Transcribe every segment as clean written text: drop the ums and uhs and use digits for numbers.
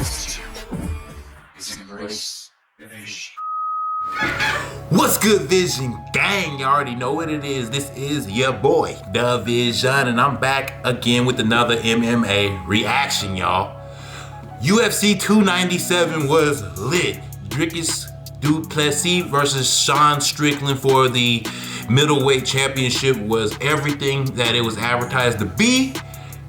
message is embrace the vision. What's good, Vision Gang? You already know what it is. This is your boy, DaVizion, and I'm back again with another MMA reaction, y'all. UFC 297 was lit. Dricus Du Plessis versus Sean Strickland for the Middleweight Championship was everything that it was advertised to be.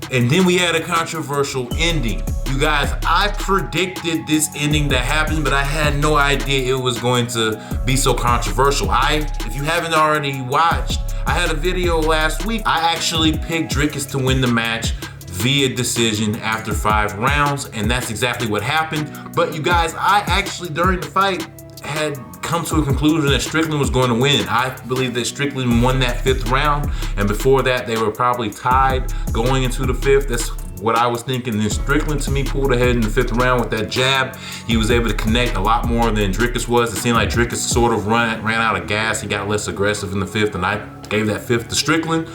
And then we had a controversial ending. You guys, I predicted this ending to happen, but I had no idea it was going to be so controversial. If you haven't already watched, I had a video last week. I actually picked Dricus to win the match via decision after 5 rounds, and that's exactly what happened. But you guys, I actually, during the fight, had come to a conclusion that Strickland was going to win. I believe that Strickland won that 5th round, and before that they were probably tied going into the 5th. That's what I was thinking. Then Strickland, to me, pulled ahead in the 5th round with that jab. He was able to connect a lot more than Dricus was. It seemed like Dricus sort of ran out of gas. He got less aggressive in the 5th, and I gave that 5th to Strickland.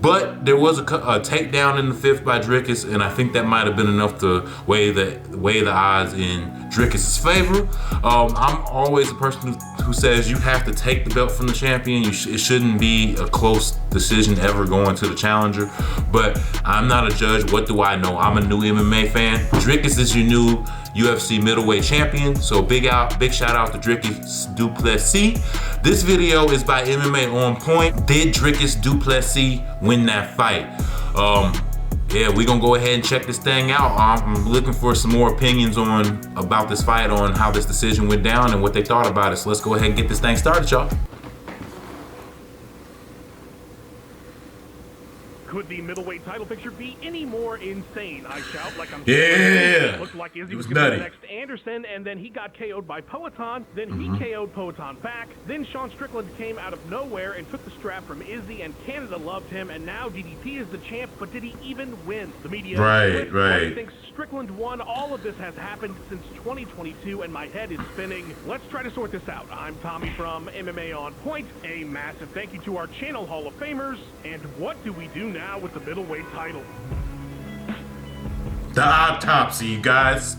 But there was a takedown in the 5th by Dricus, and I think that might have been enough to weigh the odds in Dricus' favor. I'm always a person who says you have to take the belt from the champion. It shouldn't be a close decision ever going to the challenger. But I'm not a judge. What do I know? I'm a new MMA fan. Dricus is your new UFC Middleweight Champion. So big shout out to Dricus Du Plessis. This video is by MMA On Point. Did Dricus Du Plessis win that fight? Yeah, we're gonna go ahead and check this thing out. I'm looking for some more opinions about this fight, on how this decision went down and what they thought about it. So let's go ahead and get this thing started, y'all. Could the middleweight title picture be any more insane? I shout like I'm yeah. Looked like Izzy was nutty. going to be next to Anderson, and then he got KO'd by Poatan. Then he KO'd Poatan back. Then Sean Strickland came out of nowhere and took the strap from Izzy, and Canada loved him. And now DDP is the champ, but did he even win? The media thinks Strickland won. All of this has happened since 2022, and my head is spinning. Let's try to sort this out. I'm Tommy from MMA On Point. A massive thank you to our channel Hall of Famers. And what do we do now with the middleweight title? The autopsy, you guys.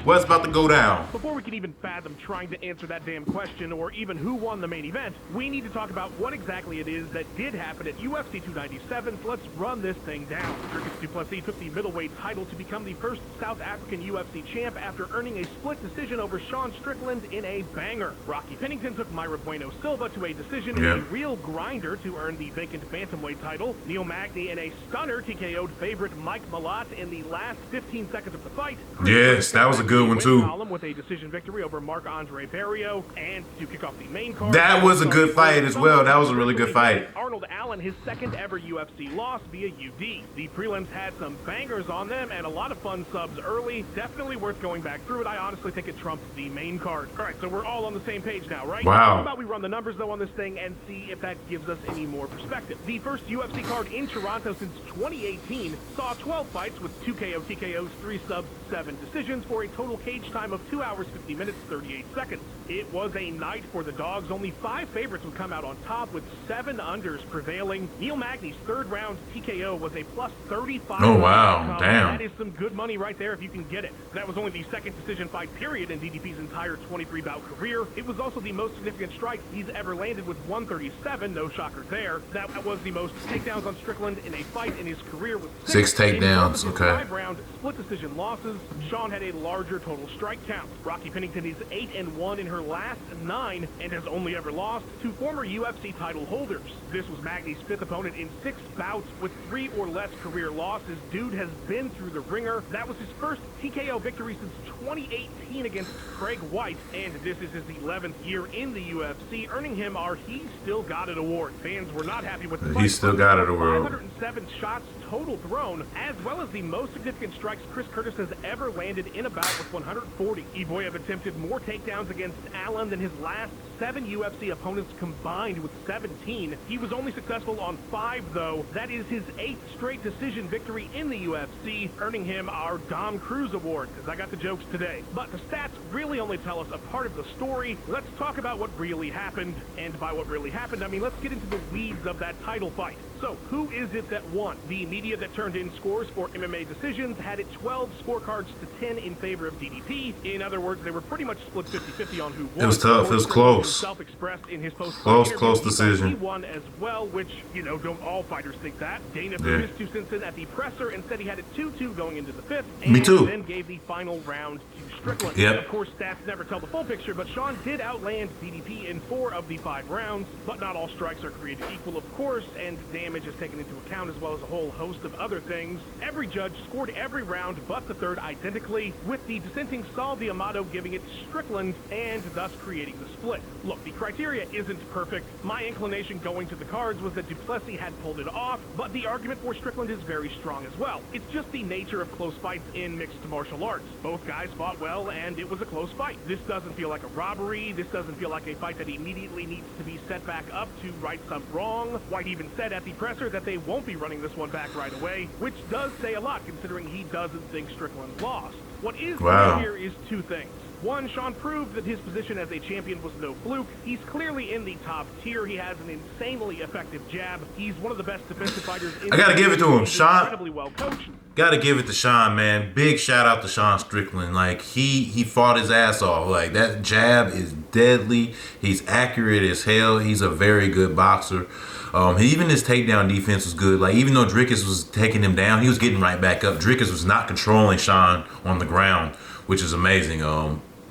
What's about to go down? Before we can even fathom trying to answer that damn question, or even who won the main event, we need to talk about what exactly it is that did happen at UFC 297, so let's run this thing down. Dricus Du Plessis took the middleweight title to become the first South African UFC champ after earning a split decision over Sean Strickland in a banger. Rocky Pennington took Myra Bueno Silva to a decision in a real grinder to earn the vacant bantamweight title. Neil Magny in a stunner TKO'd favorite Mike Malott in the last 15 seconds of the fight. Yes, that was a good one too. With a decision victory over Marc-Andre Barrio, and to kick off the main card, that was a good fight as well. That was a really good fight. Arnold Allen, his 2nd ever UFC loss via UD. The prelims had some bangers on them and a lot of fun subs early. Definitely worth going back through it. I honestly think it trumps the main card. All right, so we're all on the same page now, right? Wow. How about we run the numbers though on this thing and see if that gives us any more perspective. The first UFC card in Toronto since 2018 saw 12 fights with 2 KO TKOs, 3 subs, 7 decisions for a total cage time of 2 hours, 50 minutes, 38 seconds. It was a night for the dogs. Only 5 favorites would come out on top, with 7 unders prevailing. Neil Magny's 3rd round TKO was a plus 35. Oh, wow. Damn. That is some good money right there if you can get it. That was only the 2nd decision fight period in DDP's entire 23-bout career. It was also the most significant strike he's ever landed with 137. No shocker there. That was the most takedowns on Strickland in a fight in his career with 6 takedowns. Okay. 5-round split decision losses. Sean had a larger total strike count. Rocky Pennington is 8-1 in her last 9 and has only ever lost to former UFC title holders. This was Magny's 5th opponent in 6 bouts with 3 or less career losses. Dude has been through the ringer. That was his first TKO victory since 2018 against Craig White, and this is his 11th year in the UFC, earning him our He Still Got It award. Fans were not happy with the fight. He Still Got It award. 507 shots total thrown, as well as the most significant strikes Chris Curtis has ever landed in a bout with 140. Iboyev attempted more takedowns against Allen than his last 7 UFC opponents combined with 17. He was only successful on 5, though. That is his 8th straight decision victory in the UFC, earning him our Dom Cruz award, because I got the jokes today. But the stats really only tell us a part of the story. Let's talk about what really happened. And by what really happened, I mean let's get into the weeds of that title fight. So, who is it that won? The media that turned in scores for MMA decisions had it 12 scorecards to 10 in favor of DDP. In other words, they were pretty much split 50-50 on who won. It was tough. It was close. Expressed in his Close decision. He won as well, which, you know, don't all fighters think that. Dana threw his 2 cents in at the presser and said he had it 2-2 going into the 5th. And Me too. Then gave the final round to Strickland. Yep. Of course, stats never tell the full picture, but Sean did outland DDP in 4 of the 5 rounds. But not all strikes are created equal, of course, and damage is taken into account, as well as a whole host of other things. Every judge scored every round but the 3rd identically, with the dissenting Saul D'Amato giving it to Strickland and thus creating the split. Look, the criteria isn't perfect. My inclination going to the cards was that Du Plessis had pulled it off, but the argument for Strickland is very strong as well. It's just the nature of close fights in mixed martial arts. Both guys fought well, and it was a close fight. This doesn't feel like a robbery. This doesn't feel like a fight that immediately needs to be set back up to right some wrong. White even said at the presser that they won't be running this one back right away, which does say a lot considering he doesn't think Strickland lost. What is clear here is 2 things. One, Sean proved that his position as a champion was no fluke. He's clearly in the top tier. He has an insanely effective jab. He's one of the best defensive fighters in I gotta give it to him, Sean. Incredibly well coached. Gotta give it to Sean, man. Big shout out to Sean Strickland. Like, he fought his ass off. Like, that jab is deadly. He's accurate as hell. He's a very good boxer. Even his takedown defense was good. Like, even though Dricus was taking him down, he was getting right back up. Dricus was not controlling Sean on the ground, which is amazing.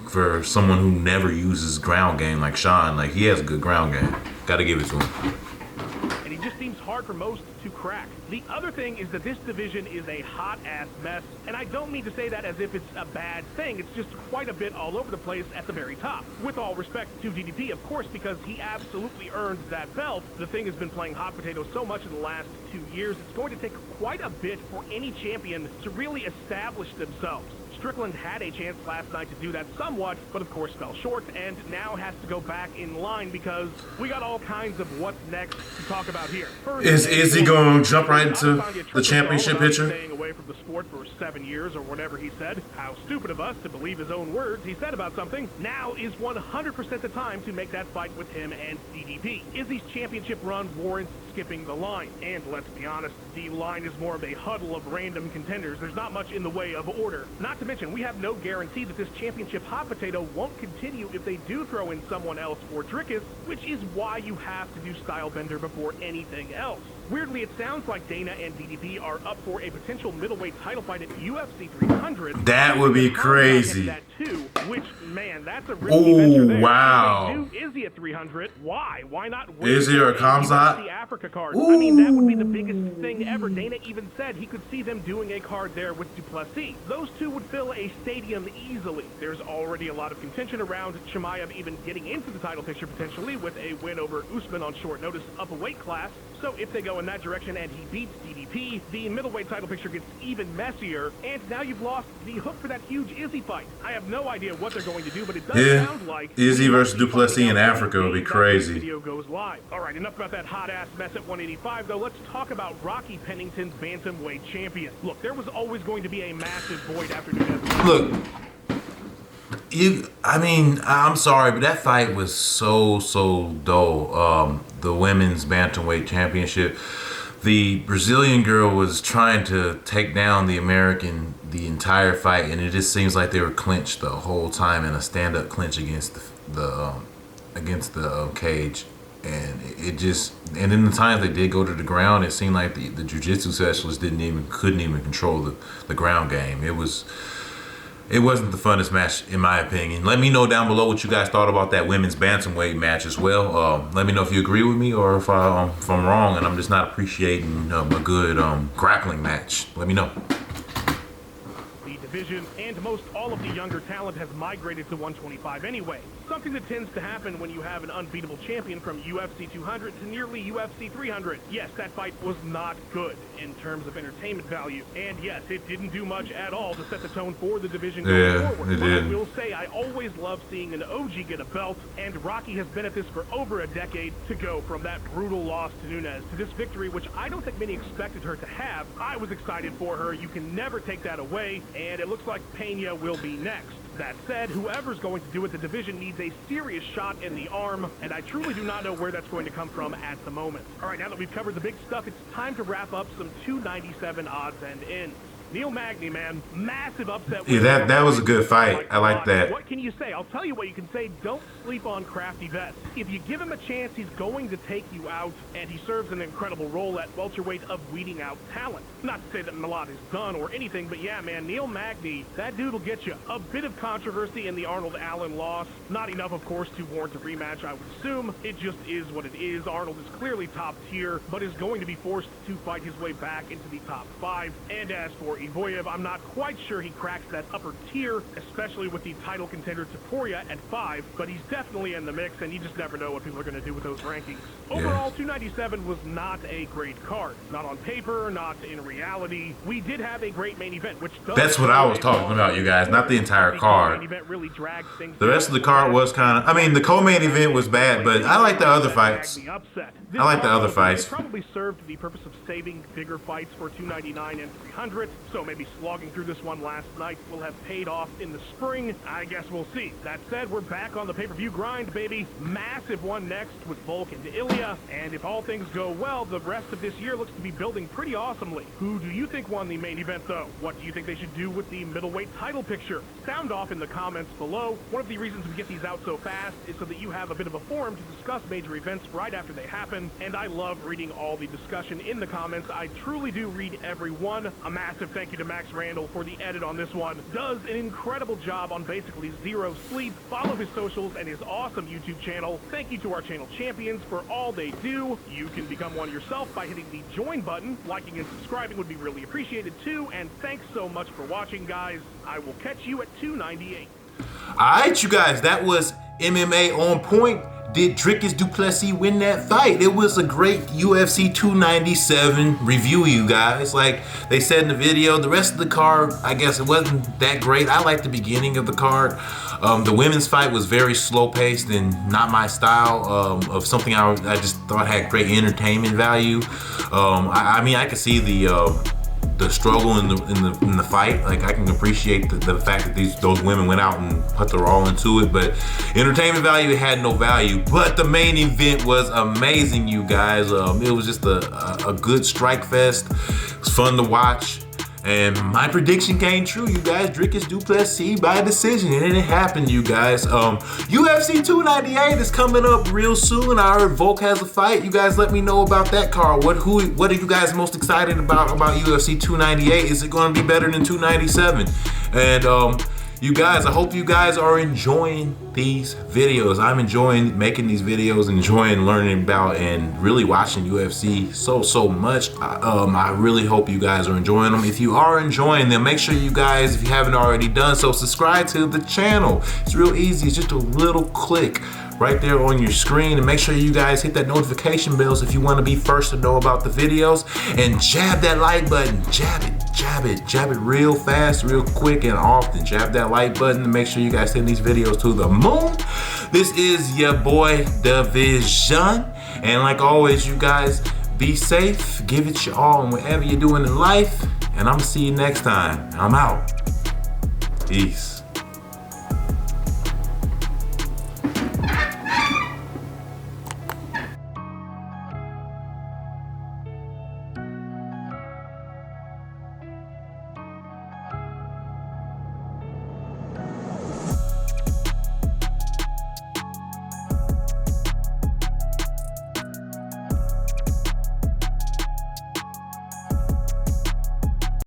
For someone who never uses ground game like Sean, like, he has a good ground game. Gotta give it to him. And he just seems hard for most to crack. The other thing is that this division is a hot-ass mess, and I don't mean to say that as if it's a bad thing. It's just quite a bit all over the place at the very top. With all respect to DDP, of course, because he absolutely earned that belt. The thing has been playing hot potato so much in the last 2 years, it's going to take quite a bit for any champion to really establish themselves. Strickland had a chance last night to do that somewhat, but of course fell short, and now has to go back in line because we got all kinds of what's next to talk about here. First, Is he going to jump right into the championship picture? Staying away from the sport for 7 years or whatever he said. How stupid of us to believe his own words he said about something. Now is 100% the time to make that fight with him and DDP. Izzy's championship run warrants skipping the line. And let's be honest, the line is more of a huddle of random contenders. There's not much in the way of order. Not to mention, we have no guarantee that this championship hot potato won't continue if they do throw in someone else for Dricus, which is why you have to do Style Bender before anything else. Weirdly, it sounds like Dana and DDP are up for a potential middleweight title fight at UFC 300. That would be crazy. That too, which, man, that's a risky venture there. Wow. If they do Izzy at 300, why? Why not Izzy or Kamzat? The Africa card. I mean, that would be the biggest thing ever. Dana even said he could see them doing a card there with Du Plessis. Those two would fill a stadium easily. There's already a lot of contention around Chimaev even getting into the title picture potentially with a win over Usman on short notice up a weight class. So if they go in that direction and he beats DDP, the middleweight title picture gets even messier, and now you've lost the hook for that huge Izzy fight. I have no idea what they're going to do, but it does sound like Izzy versus Du Plessis in Africa would be crazy. Video goes live. All right, enough about that hot-ass mess at 185, though. Let's talk about Rocky Pennington's bantamweight champion. Look, there was always going to be a massive void after Nunez. Look, I'm sorry, but that fight was so dull. The women's bantamweight championship, the Brazilian girl was trying to take down the American the entire fight, and it just seems like they were clinched the whole time in a stand-up clinch against the cage. And and in the time they did go to the ground, it seemed like the jiu-jitsu specialist couldn't even control the ground game. It wasn't the funnest match, in my opinion. Let me know down below what you guys thought about that women's bantamweight match as well. Let me know if you agree with me or if I'm wrong and I'm just not appreciating a good grappling match. Let me know. Division, and most all of the younger talent has migrated to 125 anyway. Something that tends to happen when you have an unbeatable champion from UFC 200 to nearly UFC 300. Yes, that fight was not good in terms of entertainment value, and yes, it didn't do much at all to set the tone for the division going forward. It did. I will say I always love seeing an OG get a belt, and Rocky has been at this for over a decade. To go from that brutal loss to Nunez to this victory, which I don't think many expected her to have, I was excited for her. You can never take that away, and it looks looks like Pena will be next. That said, whoever's going to do it, the division needs a serious shot in the arm, and I truly do not know where that's going to come from at the moment. All right, now that we've covered the big stuff, it's time to wrap up some 297 odds and ends. Neil Magny, man, massive upset. Yeah, that was a good fight. I like that. What can you say? I'll tell you what you can say. Don't sleep on Crafty Vest. If you give him a chance, he's going to take you out, and he serves an incredible role at welterweight of weeding out talent. Not to say that Malad is done or anything, but yeah, man, Neil Magny, that dude will get you. A bit of controversy in the Arnold Allen loss. Not enough, of course, to warrant a rematch, I would assume. It just is what it is. Arnold is clearly top tier, but is going to be forced to fight his way back into the top 5. And as for Ivoyev, I'm not quite sure he cracks that upper tier, especially with the title contender Topuria at 5, but he's definitely in the mix, and you just never know what people are going to do with those rankings. Overall, 297 was not a great card. Not on paper, not in reality. We did have a great main event, which does... That's what I was talking about, you guys, not the entire card. The rest of the card was kind of... I mean, the co-main event was bad, but I like the other fights. I like the other fights. Probably served the purpose of saving bigger fights for 299 and 300, so maybe slogging through this one last night will have paid off in the spring. I guess we'll see. That said, we're back on the pay-per-view grind, baby. Massive one next with Volk and Ilya, and if all things go well, the rest of this year looks to be building pretty awesomely. Who do you think won the main event, though? What do you think they should do with the middleweight title picture? Sound off in the comments below. One of the reasons we get these out so fast is so that you have a bit of a forum to discuss major events right after they happen, and I love reading all the discussion in the comments. I truly do read every one. A massive thank you to Max Randall for the edit on this one. Does an incredible job on basically zero sleep. Follow his socials and his awesome YouTube channel. Thank you to our channel champions for all they do. You can become one yourself by hitting the join button. Liking and subscribing would be really appreciated too, and thanks so much for watching, guys. I will catch you at 298. Alright, you guys, that was MMA on point. Did Dricus Du Plessis win that fight? It was a great UFC 297 review, you guys. Like they said in the video, the rest of the card, I guess it wasn't that great. I liked the beginning of the card. The women's fight was very slow-paced and not my style of something I just thought had great entertainment value. I mean, I could see the struggle in the fight. Like I can appreciate the fact that those women went out and put their all into it, but entertainment value, it had no value. But the main event was amazing, you guys. It was just a good strike fest. It was fun to watch. And my prediction came true, you guys. Dricus Du Plessis by decision, and it happened, you guys. UFC 298 is coming up real soon. I heard Volk has a fight. You guys let me know about that card. What are you guys most excited about UFC 298? Is it going to be better than 297? And you guys, I hope you guys are enjoying these videos. I'm enjoying making these videos, enjoying learning about and really watching UFC so much. I really hope you guys are enjoying them. If you are enjoying them, make sure you guys, if you haven't already done so, subscribe to the channel. It's real easy. It's just a little click right there on your screen, and make sure you guys hit that notification bells if you want to be first to know about the videos, and jab that like button. Jab it real fast, real quick, and often. Jab that like button and make sure you guys send these videos to the moon. This is your boy DaVizion, and like always, you guys, be safe, give it your all in whatever you're doing in life, and I'm gonna see you next time. I'm out. Peace.